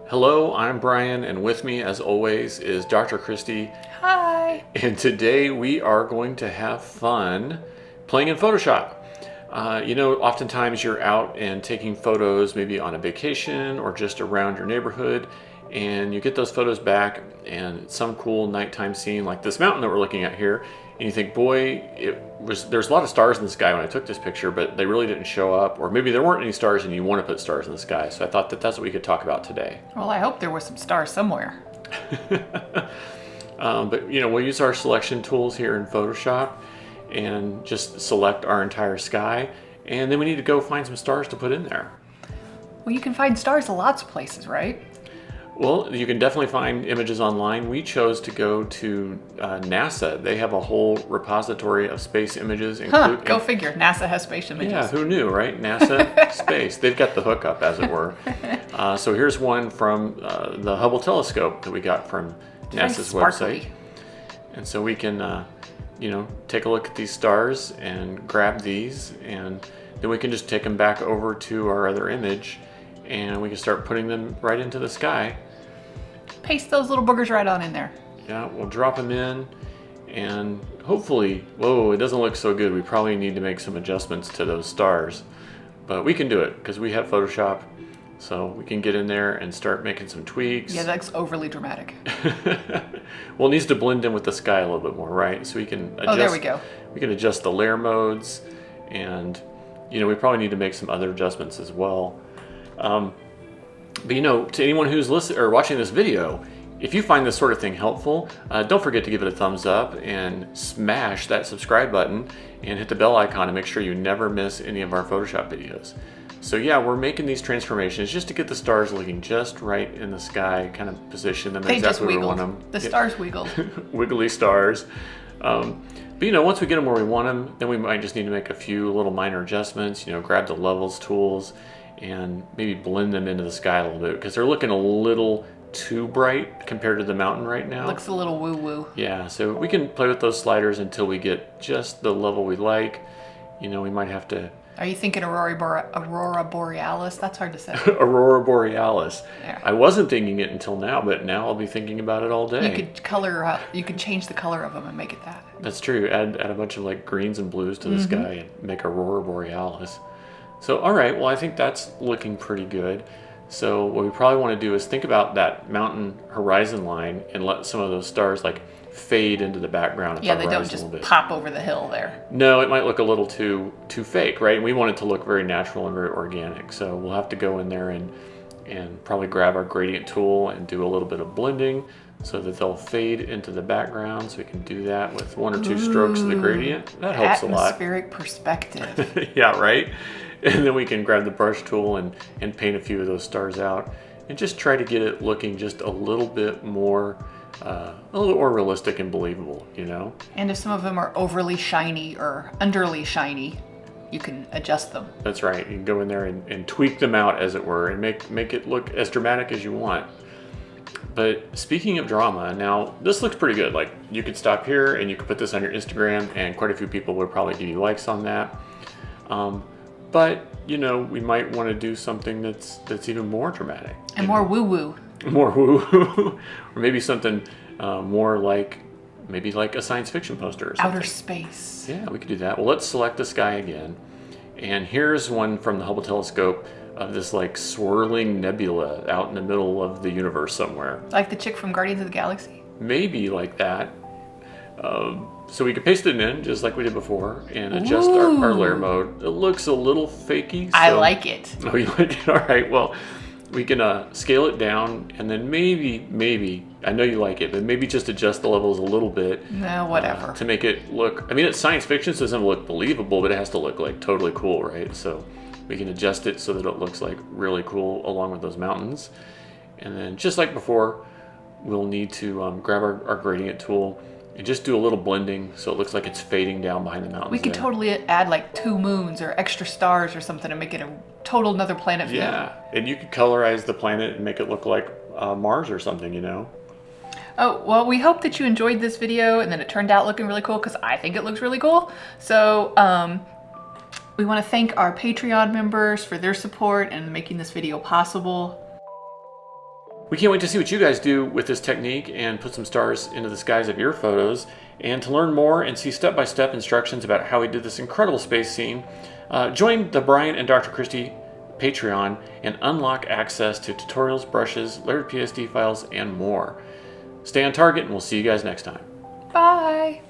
Hello, I'm Brian, and with me, as always, is Dr. Kristy. Hi! And today we are going to have fun playing in Photoshop. Oftentimes you're out and taking photos, maybe on a vacation or just around your neighborhood, and you get those photos back, and some cool nighttime scene like this mountain that we're looking at here, and you think, boy, there's a lot of stars in the sky when I took this picture, but they really didn't show up, or maybe there weren't any stars and you want to put stars in the sky. So I thought that's what we could talk about today. Well, I hope there were some stars somewhere. We'll use our selection tools here in Photoshop and just select our entire sky, and then we need to go find some stars to put in there. Well, you can find stars in lots of places, right? Well, you can definitely find images online. We chose to go to NASA. They have a whole repository of space images. Go figure. NASA has space images. Yeah, who knew, right? NASA, space. They've got the hookup, as it were. So here's one from the Hubble telescope that we got from NASA's website. And so we can, take a look at these stars and grab these, and then we can just take them back over to our other image, and we can start putting them right into the sky. Paste those little boogers right on in there. Yeah, we'll drop them in, and hopefully, whoa, it doesn't look so good. We probably need to make some adjustments to those stars, but we can do it because we have Photoshop, so we can get in there and start making some tweaks. Yeah, that's overly dramatic. Well, it needs to blend in with the sky a little bit more, right? So we can adjust. Oh, there we go. We can adjust the layer modes, and we probably need to make some other adjustments as well. But to anyone who's listening or watching this video, if you find this sort of thing helpful, don't forget to give it a thumbs up and smash that subscribe button and hit the bell icon to make sure you never miss any of our Photoshop videos. So yeah, we're making these transformations just to get the stars looking just right in the sky, kind of position them exactly where we want them. The stars wiggled. Wiggly stars. But once we get them where we want them, then we might just need to make a few little minor adjustments, grab the levels tools and maybe blend them into the sky a little bit because they're looking a little too bright compared to the mountain right now. Looks a little woo-woo. Yeah, so we can play with those sliders until we get just the level we like. We might have to... Are you thinking Aurora Borealis? That's hard to say. Aurora Borealis. Yeah. I wasn't thinking it until now, but now I'll be thinking about it all day. You could change the color of them and make it that. That's true. Add a bunch of greens and blues to the sky and make Aurora Borealis. So, all right, well, I think that's looking pretty good. So what we probably want to do is think about that mountain horizon line and let some of those stars fade into the background. Yeah, they don't just pop over the hill there. No, it might look a little too fake, right? And we want it to look very natural and very organic. So we'll have to go in there and probably grab our gradient tool and do a little bit of blending so that they'll fade into the background. So we can do that with one or two strokes of the gradient. That helps a lot. Atmospheric perspective. Yeah, right? And then we can grab the brush tool and paint a few of those stars out and just try to get it looking just a little bit more realistic and believable, And if some of them are overly shiny or underly shiny, you can adjust them. That's right. You can go in there and tweak them out, as it were, and make it look as dramatic as you want. But speaking of drama, now this looks pretty good. You could stop here and you could put this on your Instagram, and quite a few people would probably give you likes on that. But we might want to do something that's even more dramatic and more woo-woo. More woo-woo, or maybe something more like a science fiction poster or something. Outer space. Yeah, we could do that. Well, let's select the sky again, and here's one from the Hubble telescope of this swirling nebula out in the middle of the universe somewhere. Like the chick from Guardians of the Galaxy? Maybe like that. So we can paste it in just like we did before and adjust our layer mode. It looks a little fakey. So... I like it. Oh, you like it? All right. Well, we can scale it down and then maybe, I know you like it, but maybe just adjust the levels a little bit. No, whatever. To make it look, it's science fiction, so it doesn't look believable, but it has to look totally cool, right? So we can adjust it so that it looks really cool along with those mountains. And then just like before, we'll need to grab our gradient tool and just do a little blending so it looks like it's fading down behind the mountains. We could totally add 2 moons or extra stars or something and make it a total another planet view. Yeah, and you could colorize the planet and make it look like Mars or something, Oh, well, we hope that you enjoyed this video and that it turned out looking really cool because I think it looks really cool. So we want to thank our Patreon members for their support and making this video possible. We can't wait to see what you guys do with this technique and put some stars into the skies of your photos. And to learn more and see step-by-step instructions about how he did this incredible space scene, join the Brian and Dr. Kristy Patreon and unlock access to tutorials, brushes, layered PSD files, and more. Stay on target, and we'll see you guys next time. Bye.